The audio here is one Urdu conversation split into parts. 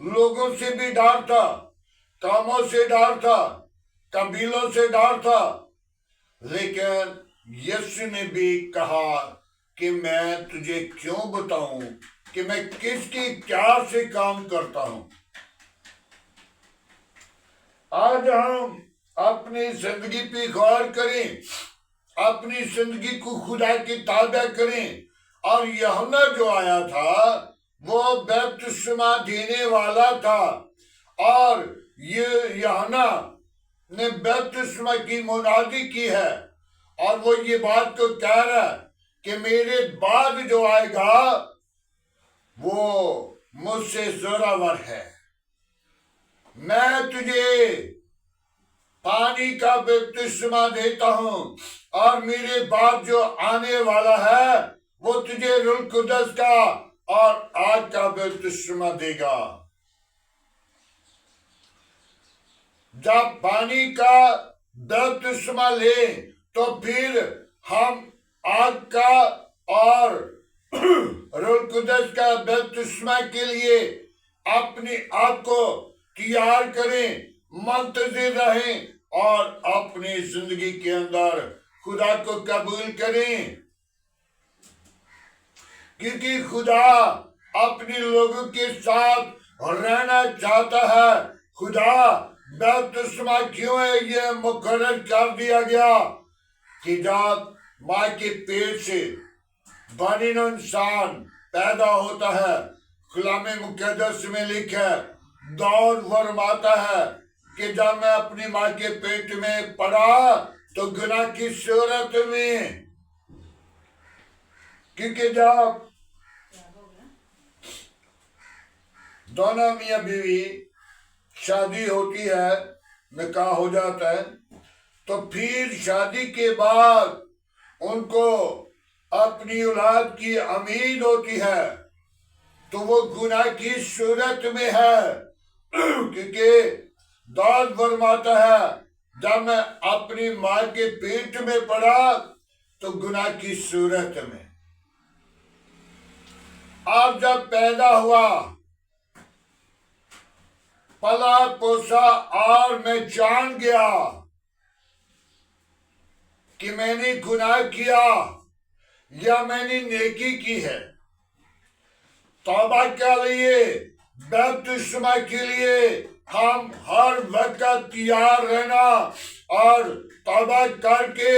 لوگوں سے بھی ڈر تھا، قوموں سے ڈر تھا، قبیلوں سے ڈر تھا، لیکن یسوع نے بھی کہا کہ میں تجھے کیوں بتاؤں کہ میں کس کی کیا سے کام کرتا ہوں۔ آج ہم اپنی زندگی پہ غور کریں، اپنی زندگی کو خدا کی تابع کریں، اور یوحنا جو آیا تھا وہ بپتسمہ دینے والا تھا، اور یہ یوحنا نے بپتسمہ کی منادی کی ہے، اور وہ یہ بات کو کہہ رہا ہے کہ میرے بعد جو آئے گا وہ مجھ سے زوراور ہے، میں تجھے پانی کا بپتسمہ دیتا ہوں، اور میرے بعد جو آنے والا ہے وہ تجھے روح القدس کا اور آگ کا بپتسمہ دے گا۔ جب پانی کا بپتسمہ لیں تو پھر ہم آگ کا اور روح القدس کا بپتسمہ کے لیے اپنی آپ کو تیار کریں، منتظر رہیں، اور اپنی زندگی کے اندر خدا کو قبول کریں، کیونکہ خدا اپنے لوگوں کے ساتھ رہنا چاہتا ہے۔ خدا بپتسمہ کیوں ہے یہ مقرر کر دیا گیا کہ جب ماں کے پیٹ سے بنی نوع انسان پیدا ہوتا ہے، کلام مقدس میں لکھا ہے، داؤد فرماتا ہے کہ جب میں اپنی ماں کے پیٹ میں پڑا تو گناہ کی صورت میں، کیونکہ جب دونوں میاں بیوی شادی ہوتی ہے، نکاح ہو جاتا ہے، تو پھر شادی کے بعد ان کو اپنی اولاد کی امید ہوتی ہے، تو وہ گناہ کی صورت میں ہے، کیونکہ داؤد فرماتا ہے جب میں اپنی ماں کے پیٹ میں پڑا تو گناہ کی صورت میں، آپ جب پیدا ہوا، پلا پوسا، اور میں جان گیا کہ میں نے گناہ کیا یا میں نے نیکی کی ہے، توبہ کے لیے، بپتسمہ کے لیے ہم ہر وقت تیار رہنا، اور توبہ کر کے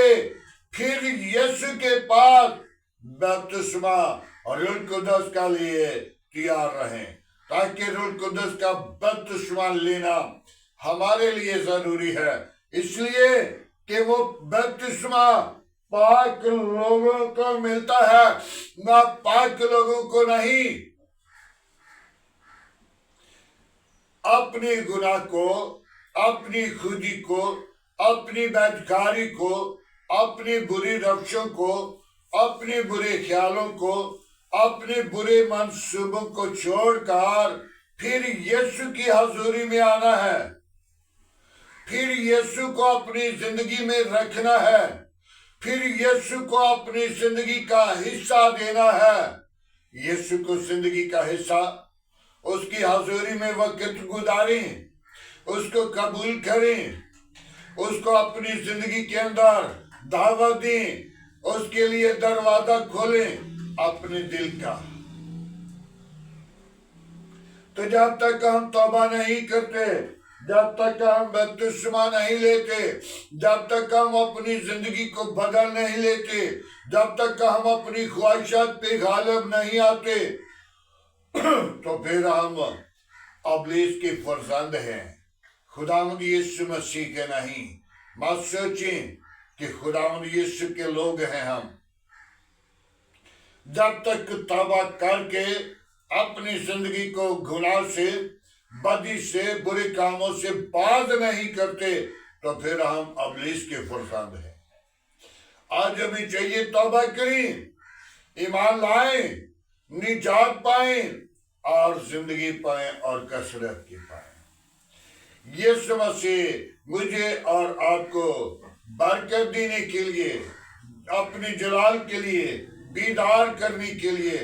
پھر یسوع کے پاس بپتسمہ اور روح القدس کے لیے تیار رہیں، تاکہ روح القدس کا بپتسمہ لینا ہمارے لیے ضروری ہے، اس لیے کہ وہ بپتسمہ پاک لوگوں کو ملتا ہے، نہ پاک لوگوں کو نہیں۔ اپنی گناہ کو، اپنی خودی کو، اپنی بدکاری کو، اپنی بری روشوں کو، اپنے برے خیالوں کو، اپنے برے منصوبوں کو چھوڑ کر پھر یسوع کی حضوری میں آنا ہے، پھر یسوع کو اپنی زندگی میں رکھنا ہے، پھر یسوع کو اپنی زندگی کا حصہ دینا ہے، یسوع کو زندگی کا حصہ، اس کی حضوری میں وقت گزاریں، اس کو قبول کریں، اس کو اپنی زندگی کے اندر دعوت دیں، اس کے لیے دروازہ کھولیں اپنے دل کا۔ تو جب تک ہم توبہ نہیں کرتے، جب تک ہم بپتسمہ نہیں لیتے، جب تک ہم اپنی زندگی کو بدل نہیں لیتے، جب تک ہم اپنی خواہشات پہ غالب نہیں آتے، تو پھر ہم ابلیس کے فرزند ہیں، خداوند یسوع مسیح کے نہیں۔ مت سوچیں کہ خداوند یسوع کے لوگ ہیں ہم۔ جب تک توبہ کر کے اپنی زندگی کو گناہ سے، بدی سے، برے کاموں سے باز نہیں کرتے، تو پھر ہم ابلیس کے فرزند ہیں۔ آج ہمیں چاہیے توبہ کریں، ایمان لائیں، نجات پائیں، اور زندگی پائیں، اور کثرت کی پائیں۔ یسوع مسیح مجھے اور آپ کو برکت دینے کے لیے، اپنے جلال کے لیے، بیدار کرنے کے لیے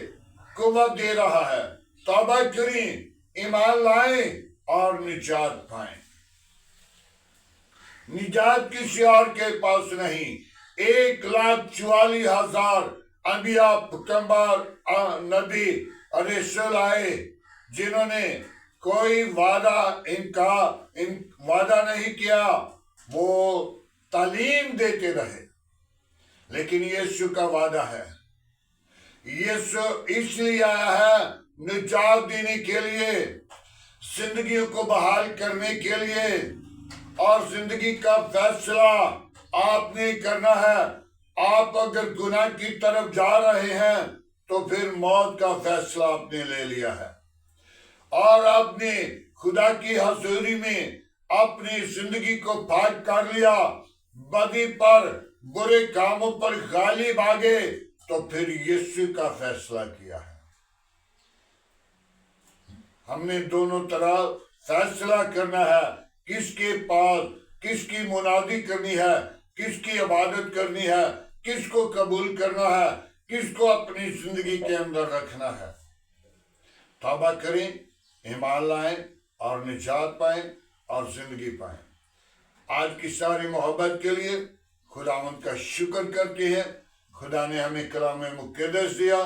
قوت دے رہا ہے۔ توبہ کریں، ایمان لائیں اور نجات پائیں۔ نجات کسی اور کے پاس نہیں۔ 1,44,000 انبیاء، پیغمبر، نبی اور رسول آئے جنہوں نے کوئی وعدہ نہیں کیا، وہ تعلیم دیتے رہے، لیکن یسوع کا وعدہ ہے۔ یسوع اس لیے آیا ہے نجات دینے کے لیے، زندگیوں کو بحال کرنے کے لیے، اور زندگی کا فیصلہ آپ نے کرنا ہے۔ آپ اگر گناہ کی طرف جا رہے ہیں تو پھر موت کا فیصلہ آپ نے لے لیا ہے، اور آپ نے خدا کی حضوری میں اپنی زندگی کو پاک کر لیا، بدی پر، برے کاموں پر غالب آگے، تو پھر یسوع کا فیصلہ کیا ہے۔ ہم نے دونوں طرح فیصلہ کرنا ہے، کس کے پاس کس کی منادی کرنی ہے، کس کی عبادت کرنی ہے، کس کو قبول کرنا ہے، کس کو اپنی زندگی کے اندر رکھنا ہے۔ توبہ کریں، ایمان لائیں اور نجات پائیں اور زندگی پائیں۔ آج کی ساری محبت کے لیے خداوند کا شکر کرتے ہیں۔ خدا نے ہمیں کلام مقدس دیا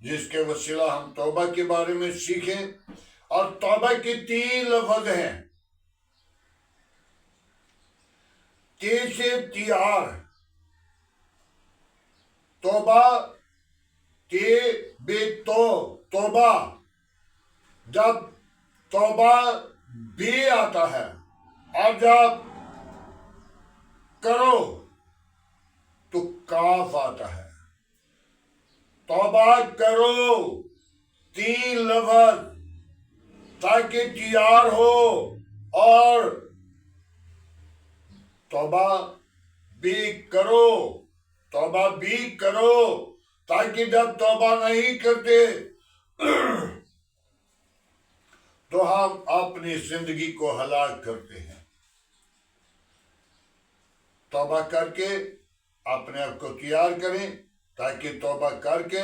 جس کے وسیلہ ہم توبہ کے بارے میں سیکھیں، اور توبہ کے 3 لفظ ہیں، سے تیار۔ توبہ بے توبہ، جب توبہ بھی آتا ہے، اور جب کرو تو کاف آتا ہے۔ توبہ کرو 3 لفظ تاکہ تیار ہو، اور توبہ بھی کرو تاکہ جب توبہ نہیں کرتے تو ہم اپنی زندگی کو ہلاک کرتے ہیں۔ توبہ کر کے اپنے آپ کو تیار کریں، تاکہ توبہ کر کے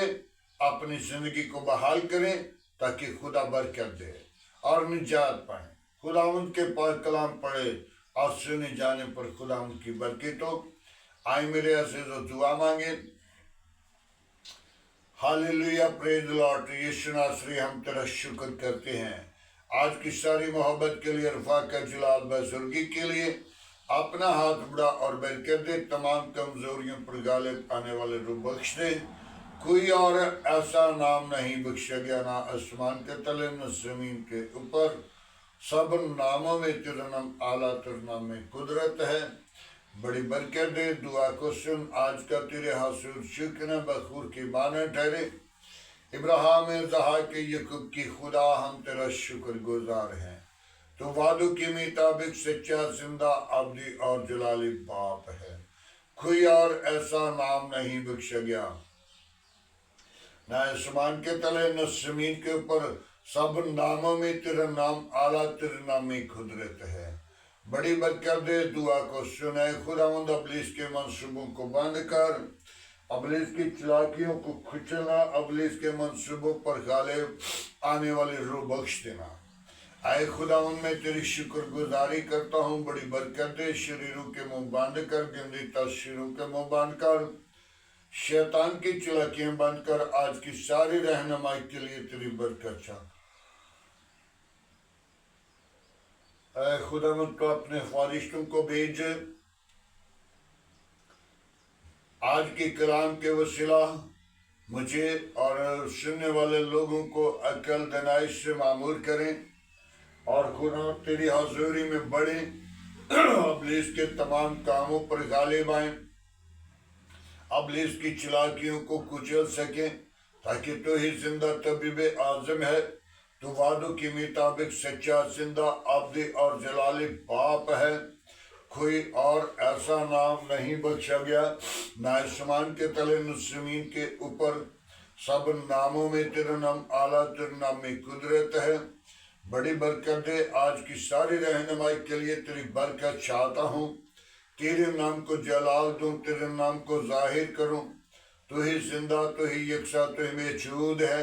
اپنی زندگی کو بحال کریں، تاکہ خدا برکت دے اور نجات پائیں۔ خداوند کے پاک کلام پڑھے اور سنے جانے پر خداوند کی برکت ہو۔ آئیں میرے عزیز و دعا مانگیں۔ ہاللویا، پریز دی لارڈ۔ یسوع ناصری، ہم تیرا شکر کرتے ہیں آج کی ساری محبت کے لیے، عرفا کا جلال، بزرگی کے لیے۔ اپنا ہاتھ بڑھا اور برکت دے، تمام کمزوریوں پر غالب آنے والے روح بخش دے۔ کوئی اور ایسا نام نہیں بخشا گیا، نہ آسمان کے تلے نہ زمین کے اوپر، سب ناموں میں تیرا نام اعلیٰ، تیرا نام میں قدرت ہے۔ بڑی برکت دے، دعا کو سن، آج کا تیرے حضور شکر بخور کی مانے ٹھہرے۔ ابراہیم، اسحاق، یعقوب کی خدا، ہم تیرا شکر گزار ہیں۔ تو وعدوں کے مطابق سچا، زندہ، ابدی اور جلالی باپ ہے۔ کوئی اور ایسا نام نہیں بخشا گیا، نہ آسمان کے تلے نہ زمین کے اوپر، سب ناموں میں تیرا نام اعلیٰ، تیرے نام میں قدرت ہے۔ بڑی برکت دے، دعا کو سنے۔ خداوند ابلیس کے منصوبوں کو بند کر، ابلیس کی چلاکیوں کو کھچلنا، ابلیس کے منصوبوں پر غالب آنے والی روح بخش دینا۔ اے خداوند، میں تیری شکر گزاری کرتا ہوں، بڑی برکت دے۔ شریروں کے منہ بند کر، گندی تصویروں کے منہ بند کر، شیطان کی چلاکیاں بند کر، آج کی ساری رہنمائی کے لیے تیری برکت چاہ۔ اے خداوند، تو اپنے فرشتوں کو بھیج، آج کے کلام کے وسیلہ مجھے اور سننے والے لوگوں کو عقل دانائی سے معمور کریں، اور خدا تیری حضوری میں بڑھیں، ابلیس کے تمام کاموں پر غالب آئیں، ابلیس کی چلاکیوں کو کچل سکیں، تاکہ تو ہی زندہ طبیب اعظم ہے، تو وعدوں کے مطابق سچا، زندہ، ابدی اور جلالی باپ ہے۔ کوئی اور ایسا نام نہیں بخشا گیا، نہ آسمان کے تلے نہ زمین کے اوپر، سب ناموں میں تیرا نام اعلیٰ، تیرے نام میں قدرت ہے۔ بڑی برکت دے، آج کی ساری رہنمائی کے لیے تیری برکت چاہتا ہوں۔ تیرے نام کو جلال دوں، تیرے نام کو ظاہر کروں۔ تو ہی زندہ، تو ہی یکساں، تو ہی موجود ہے،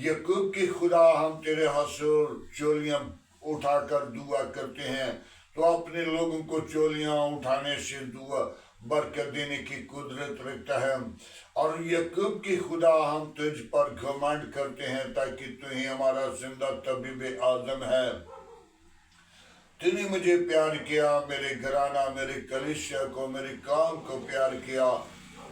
یعقوب کی خدا ہم تیرے حضور چولیاں اٹھا کر دعا کرتے ہیں، تو اپنے لوگوں کو چولیاں اٹھانے سے دعا برکت دینے کی قدرت رکھتا ہے۔ اور یعقوب کی خدا ہم تجھ پر گھمنڈ کرتے ہیں، تاکہ تو ہی ہمارا زندہ طبیب اعظم ہے۔ تو نے مجھے پیار کیا، میرے گھرانہ، میرے کلیسیا کو، میرے کام کو پیار کیا۔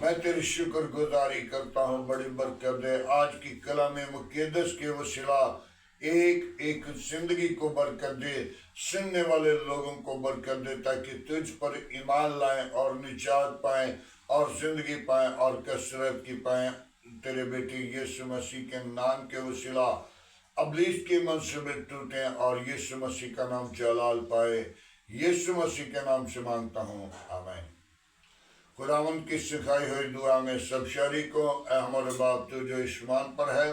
میں تیری شکر گزاری کرتا ہوں، بڑی برکت دے آج کی کلام مقدس کے وسیلہ ایک ایک زندگی کو برکت دے، سننے والے لوگوں کو برکت دے، تاکہ تجھ پر ایمان لائیں اور نجات پائیں اور زندگی پائیں اور کثرت کی پائیں۔ تیرے بیٹے یسوع مسیح کے نام کے وسیلہ ابلیس کے منصوبے ٹوٹیں اور یسوع مسیح کا نام جلال پائے۔ یسوع مسیح کے نام سے مانگتا ہوں، آمین۔ خداوند کی سکھائی ہوئی دعا میں سب شریکوں، اے ہمارے باپ تو جو اسمان پر ہے،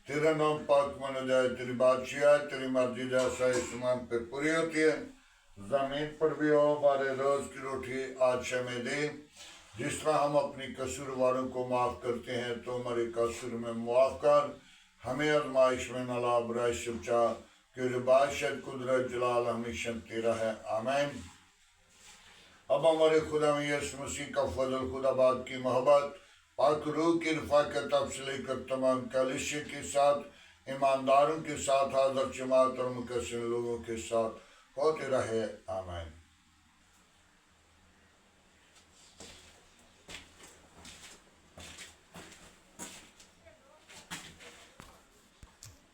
تیرا نام پاک مانا جائے، تیری بادشاہت، تیری مرضی جیسا اسمان پہ پوری ہوتی ہے زمین پر بھی ہو۔ ہمارے روز کی روٹی آج ہمیں دے، جس طرح ہم اپنی قصورواروں کو معاف کرتے ہیں، تو ہمارے قصور میں معاف کر، ہمیں آزمائش میں نہ لا، برائی سے بچا، کہ جو بادشاہت، قدرت، جلال ہمیشہ تیرا ہے، آمین۔ اب ہمارے خدا میں یسوع مسیح کا فضل، خدا باپ کی محبت، پاک روح کی رفاقت اب سے لے کر تمام کلیسیا کے ساتھ، ایمانداروں کے ساتھ، حاضر جماعت اور مقصر لوگوں کے ساتھ ہوتے رہے، آمین۔